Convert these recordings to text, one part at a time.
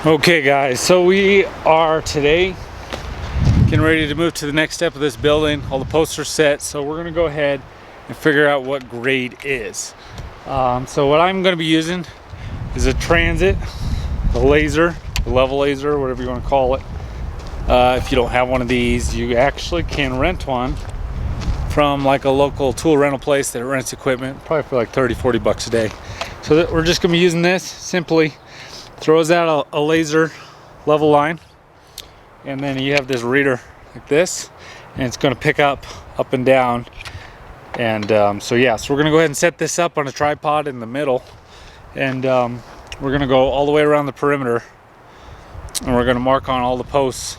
Okay guys, so we are today getting ready to move to the next step of this building. All the posts are set, so we're gonna go ahead and figure out what grade is. So what I'm gonna be using is a Transit, the laser, the level laser, whatever you wanna call it. If you don't have one of these, you actually can rent one from like a local tool rental place that rents equipment, probably for like 30-40 bucks a day. So we're just gonna be using this. Simply throws out a laser level line, and then you have this reader like this, and it's going to pick up and down. And so we're going to go ahead and set this up on a tripod in the middle, and we're going to go all the way around the perimeter, and we're going to mark on all the posts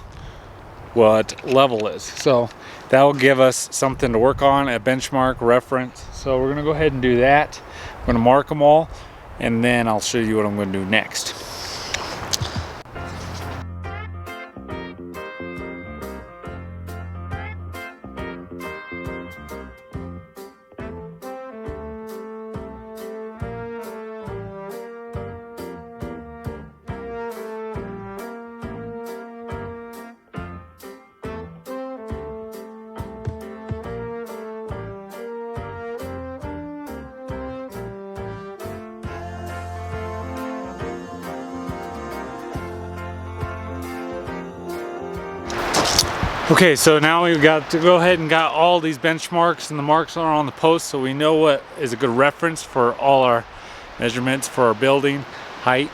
what level is. So that will give us something to work on, a benchmark reference. So we're going to go ahead and do that. I'm going to mark them all, and then I'll show you what I'm going to do next. Okay, so now we've got to go ahead and got all these benchmarks, and the marks are on the post, so we know what is a good reference for all our measurements for our building, height,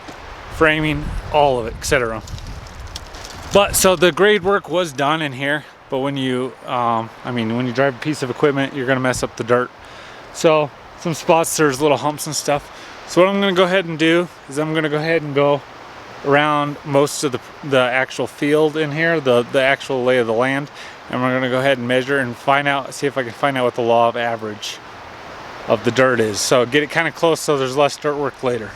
framing, all of it, etc. But so the grade work was done in here, but when you when you drive a piece of equipment, you're gonna mess up the dirt. So some spots there's little humps and stuff. So what I'm gonna go ahead and do is I'm gonna go ahead and go around most of the actual field in here, the actual lay of the land, and we're going to go ahead and measure and see if I can find out what the law of average of the dirt is. So get it kind of close so there's less dirt work later.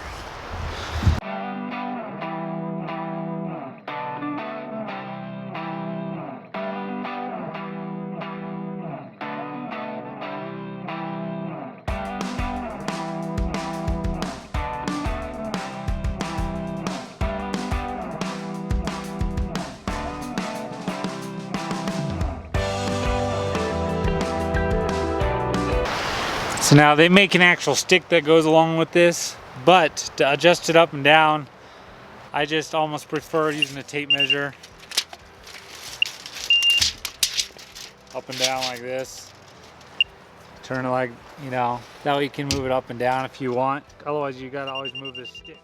So now they make an actual stick that goes along with this, but to adjust it up and down, I just almost prefer using a tape measure. Up and down like this. Turn it like, that way you can move it up and down if you want. Otherwise you gotta always move this stick.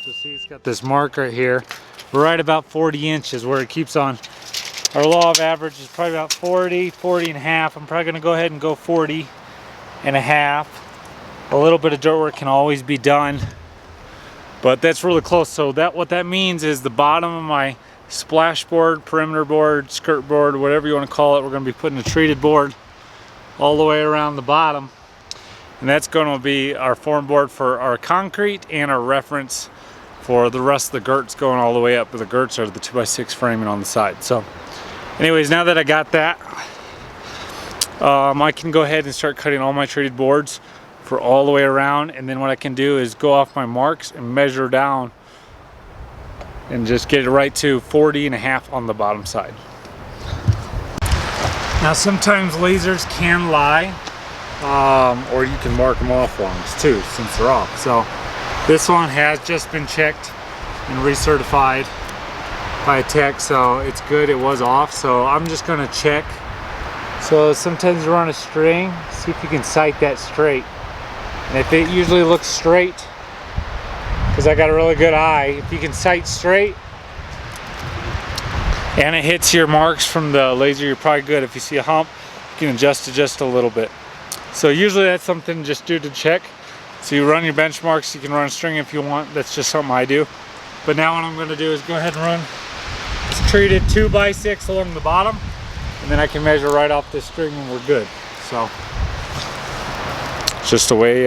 So see, it's got this mark right here. We're right about 40 inches where it keeps on. Our law of average is probably about 40 and a half. I'm probably gonna go ahead and go 40 and a half. A little bit of dirt work can always be done, but that's really close. So what that means is the bottom of my splash board, perimeter board, skirt board, whatever you want to call it, we're gonna be putting a treated board all the way around the bottom. And that's gonna be our form board for our concrete and our reference for the rest of the girts going all the way up. But the girts are the 2x6 framing on the side. So anyways, now that I got that, I can go ahead and start cutting all my treated boards for all the way around, and then what I can do is go off my marks and measure down and just get it right to 40 and a half on the bottom side. Now sometimes lasers can lie, or you can mark them off ones too since they're off. So this one has just been checked and recertified by a tech, so it's good. It was off, so I'm just gonna check. So sometimes you run a string, see if you can sight that straight, and if it usually looks straight, because I got a really good eye, if you can sight straight and it hits your marks from the laser, you're probably good. If you see a hump, you can adjust it just a little bit. So usually that's something just do to check. So you run your benchmarks, you can run a string if you want. That's just something I do. But now what I'm going to do is go ahead and run this treated 2x6 along the bottom, and then I can measure right off this string and we're good. So it's just the way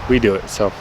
we do it. So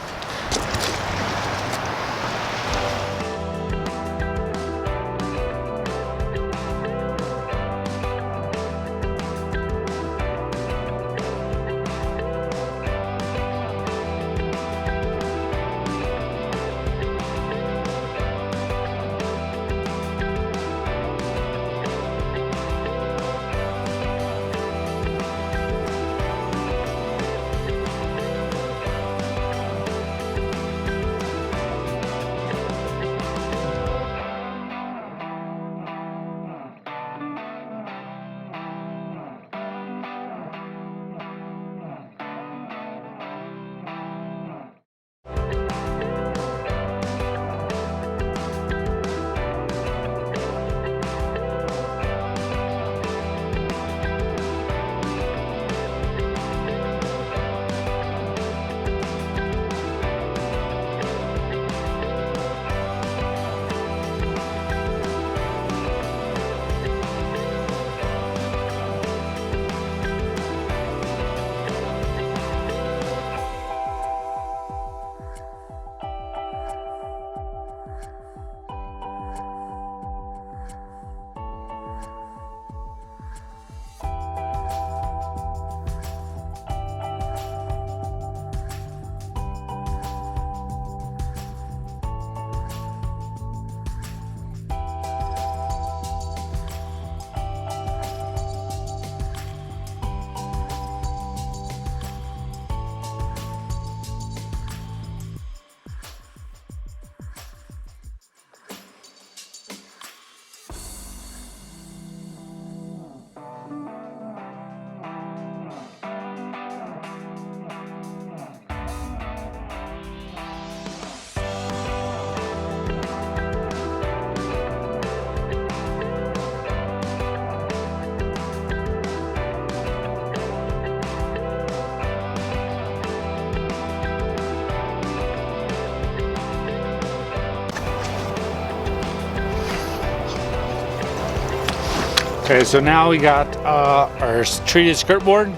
Okay, so now we got our treated skirt board.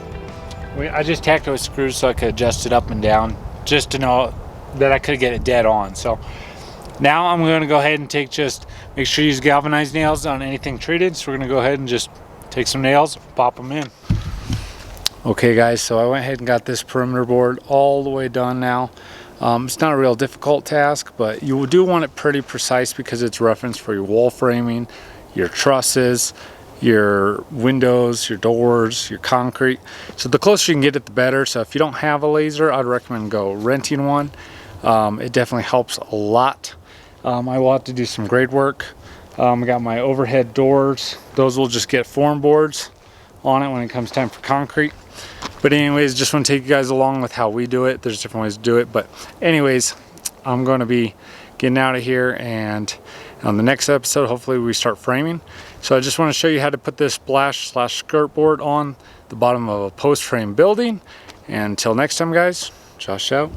I just tacked it with screws so I could adjust it up and down, just to know that I could get it dead on. So now I'm going to go ahead and make sure you use galvanized nails on anything treated. So we're going to go ahead and just take some nails, pop them in. Okay guys, so I went ahead and got this perimeter board all the way done now. It's not a real difficult task, but you do want it pretty precise because it's referenced for your wall framing, your trusses, your windows, your doors, your concrete. So the closer you can get it, the better. So if you don't have a laser, I'd recommend renting one. It definitely helps a lot. I will have to do some grade work. I got my overhead doors. Those will just get form boards on it when it comes time for concrete. But anyways, just want to take you guys along with how we do it. There's different ways to do it. But anyways, I'm going to be getting out of here, and on the next episode, hopefully we start framing. So I just want to show you how to put this splash/skirt board on the bottom of a post frame building. And until next time guys, Josh out.